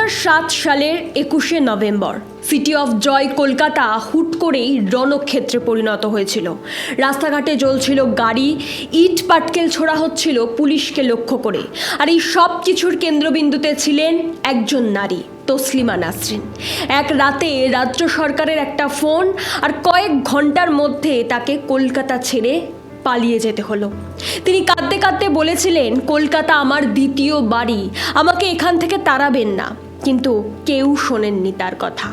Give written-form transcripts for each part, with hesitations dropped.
2007 সালের 21শে নভেম্বর সিটি অফ জয় কলকাতা হুট করেই রণক্ষেত্রে পরিণত হয়েছিল। রাস্তাঘাটে জ্বলছিল গাড়ি, ইট পাটকেল ছোড়া হচ্ছিল পুলিশকে লক্ষ্য করে। আর এই সব কিছুর কেন্দ্রবিন্দুতে ছিলেন একজন নারী, তসলিমা নাসরিন। এক রাতে রাজ্য সরকারের একটা ফোন আর কয়েক ঘন্টার মধ্যে তাকে কলকাতা ছেড়ে পালিয়ে যেতে হলো। তিনি কাঁদতে কাঁদতে বলেছিলেন, কলকাতা আমার দ্বিতীয় বাড়ি, আমাকে এখান থেকে তাড়াবেন না। কিন্তু কেউ শোনেননি তার কথা।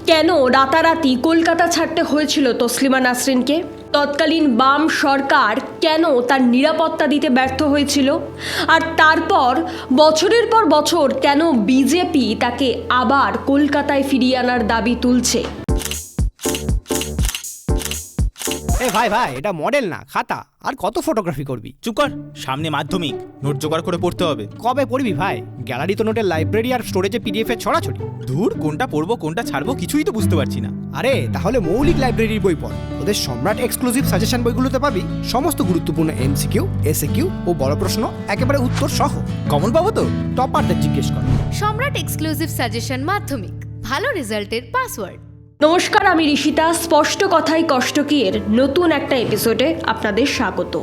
কেন রাতারাতি কলকাতা ছাড়তে হয়েছিল তসলিমা নাসরিনকে? তৎকালীন বাম সরকার কেন তার নিরাপত্তা দিতে ব্যর্থ হয়েছিল? আর তারপর বছরের পর বছর কেন বিজেপি তাকে আবার কলকাতায় ফিরিয়ে আনার দাবি তুলছে? ভাই এটা মডেল না, খাতা। আর কত ফটোগ্রাফি করবি? চুপ কর, সামনে মাধ্যমিক, নোট জোগাড় করে পড়তে হবে। কবে পড়বি ভাই? গ্যালারি তো নোটের লাইব্রেরি আর স্টোরেজে পিডিএফ এর ছড়াছড়ি। ধুর, কোনটা পড়বো কোনটা ছাড়বো কিছুই তো বুঝতে পারছি না। আরে তাহলে মৌলিক লাইব্রেরির বই পড়। ওদের সম্রাট এক্সক্লুসিভ সাজেশন বইগুলোতে পাবি সমস্ত গুরুত্বপূর্ণ এমসিকিউ, এসএকিউ ও বড় প্রশ্ন একেবারে উত্তর সহ। কমন পাবো তো? টপারদের জিজ্ঞেস কর। সম্রাট এক্সক্লুসিভ সাজেশন মাধ্যমিক, ভালো রেজাল্টের পাসওয়ার্ড। নমস্কার, আমি ঋষিতা। স্পষ্ট কথাই কষ্ট কি এর নতুন একটা এপিসোডে আপনাদের স্বাগত।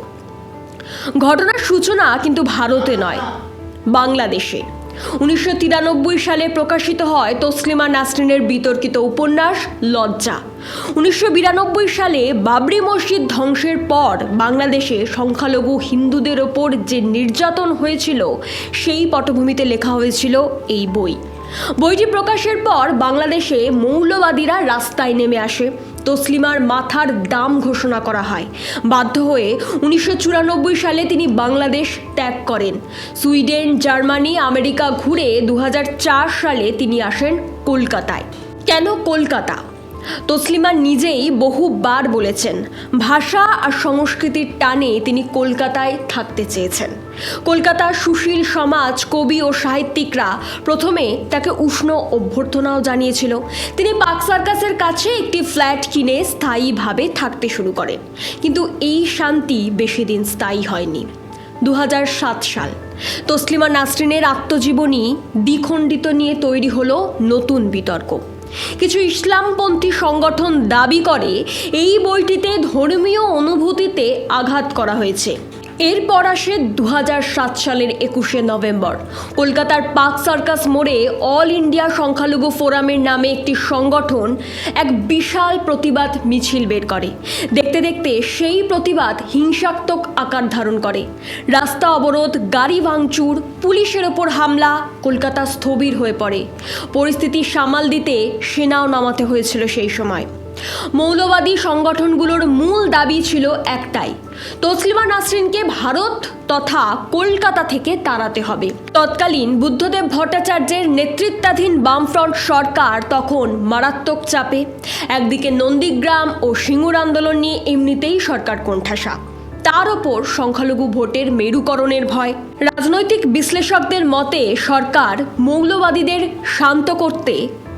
ঘটনার সূচনা কিন্তু ভারতে নয়, বাংলাদেশে। 1993 সালে প্রকাশিত হয় তসলিমা নাসরিনের বিতর্কিত উপন্যাস লজ্জা। 1992 সালে বাবরি মসজিদ ধ্বংসের পর বাংলাদেশে সংখ্যালঘু হিন্দুদের ওপর যে নির্যাতন হয়েছিল সেই পটভূমিতে লেখা হয়েছিল এই বই। বইটি প্রকাশের পর বাংলাদেশে মৌলবাদীরা রাস্তায় নেমে আসে। তসলিমার মাথার দাম ঘোষণা করা হয়। বাধ্য হয়ে 1994 সালে তিনি বাংলাদেশ ত্যাগ করেন। সুইডেন, জার্মানি, আমেরিকা ঘুরে 2004 সালে তিনি আসেন কলকাতায়। কেন কলকাতা? তসলিমা নিজেই বহুবার বলেছেন, ভাষা আর সংস্কৃতির টানে তিনি কলকাতায় থাকতে চেয়েছেন। কলকাতার সুশীল সমাজ, কবি ও সাহিত্যিকরা প্রথমে তাকে উষ্ণ অভ্যর্থনাও জানিয়েছিল। তিনি পার্ক সার্কাসের কাছে একটি ফ্ল্যাট কিনে স্থায়ীভাবে থাকতে শুরু করেন। কিন্তু এই শান্তি বেশি দিন স্থায়ী হয়নি। 2007 সাল, তসলিমা নাসরিনের আত্মজীবনী দ্বিখণ্ডিত নিয়ে তৈরি হলো নতুন বিতর্ক। কিছু ইসলামপন্থী সংগঠন দাবি করে এই বইটিতে ধর্মীয় অনুভূতিতে আঘাত করা হয়েছে। এরপর আসে 2007 সালের 21শে নভেম্বর। কলকাতার পার্ক সার্কাস মোড়ে অল ইন্ডিয়া সংখ্যালঘু ফোরামের নামে একটি সংগঠন এক বিশাল প্রতিবাদ মিছিল বের করে। দেখতে দেখতে সেই প্রতিবাদ হিংসাত্মক আকার ধারণ করে। রাস্তা অবরোধ, গাড়ি ভাঙচুর, পুলিশের ওপর হামলা, কলকাতা স্থবির হয়ে পড়ে। পরিস্থিতি সামাল দিতে সেনাও নামাতে হয়েছিল সেই সময়। মৌলবাদী সংগঠনগুলোর মূল দাবি ছিল একটাই, তসলিমা নাসরিনকে ভারত তথা কলকাতা থেকে তাড়াতে হবে। তৎকালীন বুদ্ধদেব ভট্টাচার্যের নেতৃত্বাধীন বামফ্রন্ট সরকার তখন মারাত্মক চাপে। একদিকে নন্দীগ্রাম ও সিঙ্গুর আন্দোলন নিয়ে এমনিতেই সরকার কোণঠাসা, তার ওপর সংখ্যালঘু ভোটের মেরুকরণের ভয়। রাজনৈতিক বিশ্লেষকদের মতে সরকার মৌলবাদীদের শান্ত করতে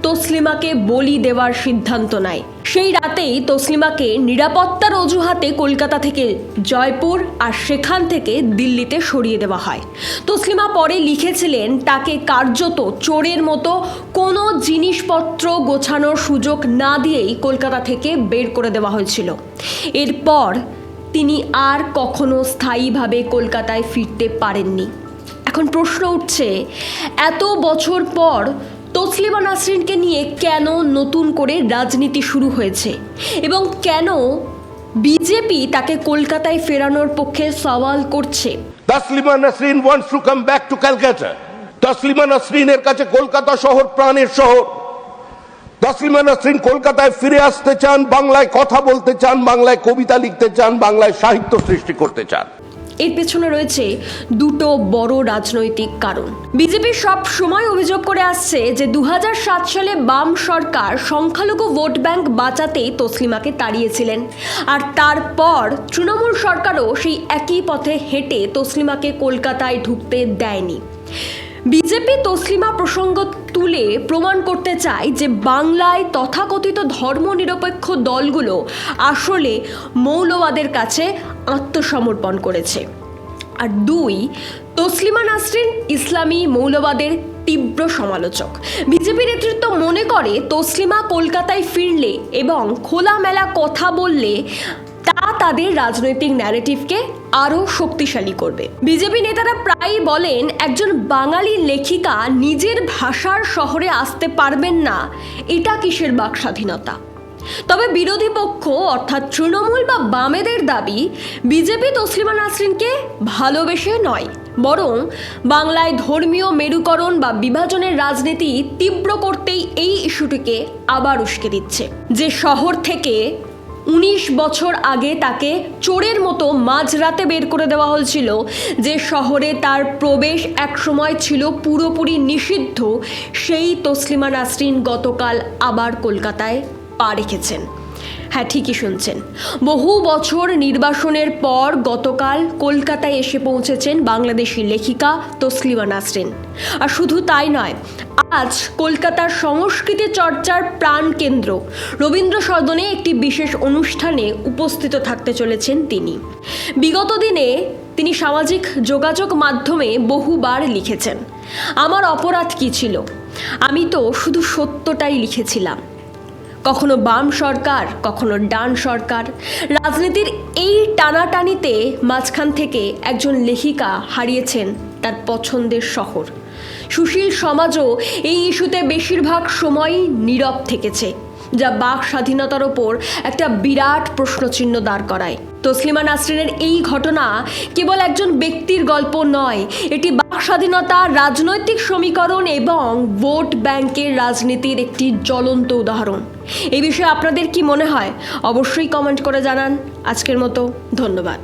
তসলিমাকে বলি দেওয়ার সিদ্ধান্ত নেয়। সেই রাতেই তসলিমাকে নিরাপত্তার অজুহাতে কলকাতা থেকে জয়পুর আর সেখান থেকে দিল্লিতে সরিয়ে দেওয়া হয়। তসলিমা পরে লিখেছিলেন, তাকে কার্যত চোরের মতো কোনো জিনিসপত্র গোছানোর সুযোগ না দিয়েই কলকাতা থেকে বের করে দেওয়া হয়েছিল। এরপর তিনি আর কখনো স্থায়ীভাবে কলকাতায় ফিরতে পারেননি। এখন প্রশ্ন উঠছে, এত বছর পর তসলিমা নাসরিনকে নিয়ে কেন নতুন করে রাজনীতি শুরু হয়েছে এবং কেন বিজেপি তাকে কলকাতায় ফেরানোর পক্ষে সওয়াল করছে? Taslima Nasrin wants to come back to Calcutta. Taslima নাসরিনের কাছে কলকাতা শহর প্রাণের শহর। তসলিমা নাসরিন কলকাতায় ফিরে আসতে চান, বাংলায় কথা বলতে চান, বাংলায় কবিতা লিখতে চান, বাংলায় সাহিত্য সৃষ্টি করতে চান। এর পেছনে রয়েছে দুটো বড় রাজনৈতিক কারণ। বিজেপি সব সময় অভিযোগ করে আসছে যে 2007 সালে বাম সরকার সংখ্যালঘু ভোট ব্যাংক বাঁচাতেই তসলিমাকে তাড়িয়েছিলেন। আর তারপর তৃণমূল সরকারও সেই একই পথে হেঁটে তসলিমাকে কলকাতায় ঢুকতে দেয়নি। বিজেপি তসলিমা প্রসঙ্গ তুলে প্রমাণ করতে চায় যে বাংলায় তথাকথিত ধর্মনিরপেক্ষ দলগুলো আসলে মৌলবাদের কাছে আত্মসমর্পণ করেছে। আর দুই, তসলিমা নাসরিন ইসলামী মৌলবাদের তীব্র সমালোচক। বিজেপি নেতৃত্ব মনে করে তসলিমা কলকাতায় ফিরলে এবং খোলামেলা কথা বললে তা তাদের রাজনৈতিক ন্যারেটিভকে আরও শক্তিশালী করবে। বিজেপি নেতারা প্রায়ই বলেন একজন বাঙালি লেখিকা নিজের ভাষার শহরে আসতে পারবেন না, এটা কিসের বাক স্বাধীনতা। তবে বিরোধী পক্ষ অর্থাৎ তৃণমূল বা বামেদের দাবি বিজেপি তসলিমা নাসরিনকে ভালোবেসে নয়, বরং বাংলায় ধর্মীয় মেরুকরণ বা বিভাজনের রাজনীতি তীব্র করতেই এই ইস্যুটিকে আবার উস্কে দিচ্ছে। যে শহর থেকে 19 বছর আগে তাকে চোরের মতো মাঝরাতে বের করে দেওয়া হয়েছিল, যে শহরে তার প্রবেশ একসময় ছিল পুরোপুরি নিষিদ্ধ, সেই তসলিমা নাসরিন গতকাল আবার কলকাতায় পা রেখেছেন। হ্যাঁ, ঠিকই শুনছেন, বহু বছর নির্বাসনের পর গতকাল কলকাতায় এসে পৌঁছেছেন বাংলাদেশি লেখিকা তসলিমা নাসরিন। আর শুধু তাই নয়, আজ কলকাতার সংস্কৃতি চর্চার প্রাণকেন্দ্র রবীন্দ্র সদনে একটি বিশেষ অনুষ্ঠানে উপস্থিত থাকতে চলেছেন তিনি। বিগত দিনে তিনি সামাজিক যোগাযোগ মাধ্যমে বহুবার লিখেছেন, আমার অপরাধ কী ছিল, আমি তো শুধু সত্যটাই লিখেছিলাম। কখনো বাম সরকার, কখনো ডান সরকার, রাজনীতির এই টানাটানিতে মাঝখান থেকে একজন লেখিকা হারিয়েছেন তার পছন্দের শহর। সুশীল সমাজও এই ইস্যুতে বেশিরভাগ সময়ই নীরব থেকেছে, যা বাক স্বাধীনতার ওপর একটা বিরাট প্রশ্নচিহ্ন দাঁড় করায়। তসলিমা নাসরিনের এই ঘটনা কেবল একজন ব্যক্তির গল্প নয়, এটি বাক স্বাধীনতা, রাজনৈতিক সমীকরণ এবং ভোট ব্যাংকের রাজনীতির একটি জ্বলন্ত উদাহরণ। এই বিষয়ে আপনাদের কি মনে হয় অবশ্যই কমেন্ট করে জানান। আজকের মতো ধন্যবাদ।